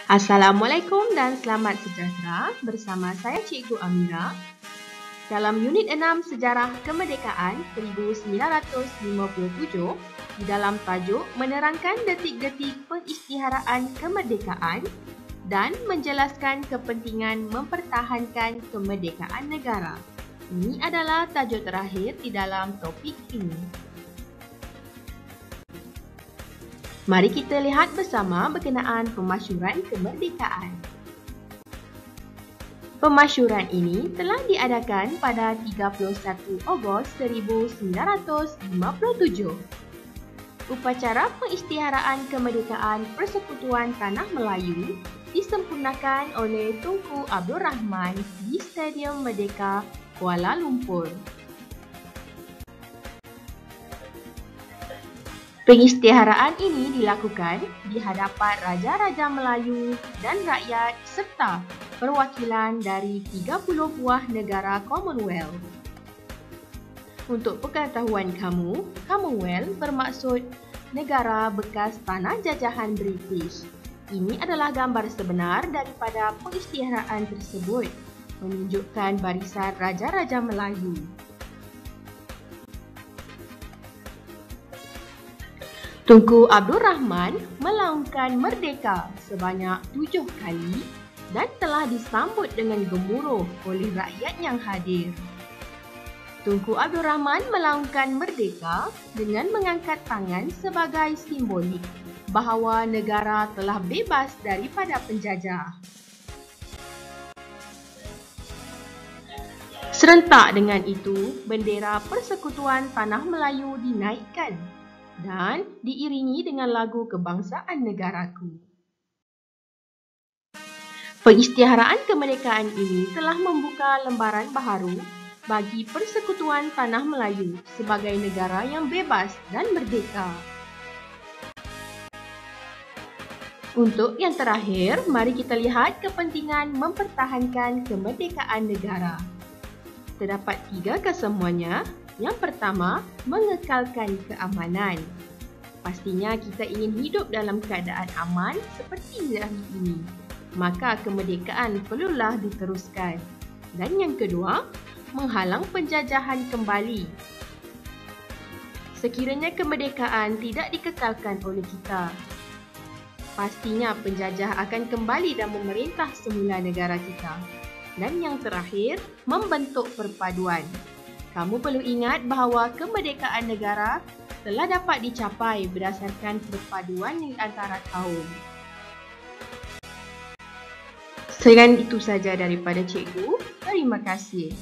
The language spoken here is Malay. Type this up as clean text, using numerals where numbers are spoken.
Assalamualaikum dan selamat sejahtera. Bersama saya Cikgu Amira. Dalam unit 6 Sejarah Kemerdekaan 1957, di dalam tajuk menerangkan detik-detik pengisytiharaan kemerdekaan dan menjelaskan kepentingan mempertahankan kemerdekaan negara. Ini adalah tajuk terakhir di dalam topik ini. Mari kita lihat bersama berkenaan pemasyuran kemerdekaan. Pemasyuran ini telah diadakan pada 31 Ogos 1957. Upacara pengisytiharaan kemerdekaan Persekutuan Tanah Melayu disempurnakan oleh Tunku Abdul Rahman di Stadium Merdeka, Kuala Lumpur. Pengisytiharaan ini dilakukan di hadapan Raja-Raja Melayu dan rakyat serta perwakilan dari 30 buah negara Commonwealth. Untuk pengetahuan kamu, Commonwealth bermaksud negara bekas tanah jajahan British. Ini adalah gambar sebenar daripada pengisytiharaan tersebut, menunjukkan barisan Raja-Raja Melayu. Tunku Abdul Rahman melaungkan merdeka sebanyak 7 kali dan telah disambut dengan gemuruh oleh rakyat yang hadir. Tunku Abdul Rahman melaungkan merdeka dengan mengangkat tangan sebagai simbolik bahawa negara telah bebas daripada penjajah. Serentak dengan itu, bendera Persekutuan Tanah Melayu dinaikkan dan diiringi dengan lagu kebangsaan negaraku. Pengisytiharaan kemerdekaan ini telah membuka lembaran baharu bagi Persekutuan Tanah Melayu sebagai negara yang bebas dan merdeka. Untuk yang terakhir, mari kita lihat kepentingan mempertahankan kemerdekaan negara. Terdapat 3 kesemuanya. Yang pertama, mengekalkan keamanan. Pastinya kita ingin hidup dalam keadaan aman seperti hari ini. Maka kemerdekaan perlulah diteruskan. Dan yang kedua, menghalang penjajahan kembali. Sekiranya kemerdekaan tidak dikekalkan oleh kita, pastinya penjajah akan kembali dan memerintah semula negara kita. Dan yang terakhir, membentuk perpaduan. Kamu perlu ingat bahawa kemerdekaan negara telah dapat dicapai berdasarkan perpaduan di antara kaum. Sekian itu saja daripada cikgu. Terima kasih.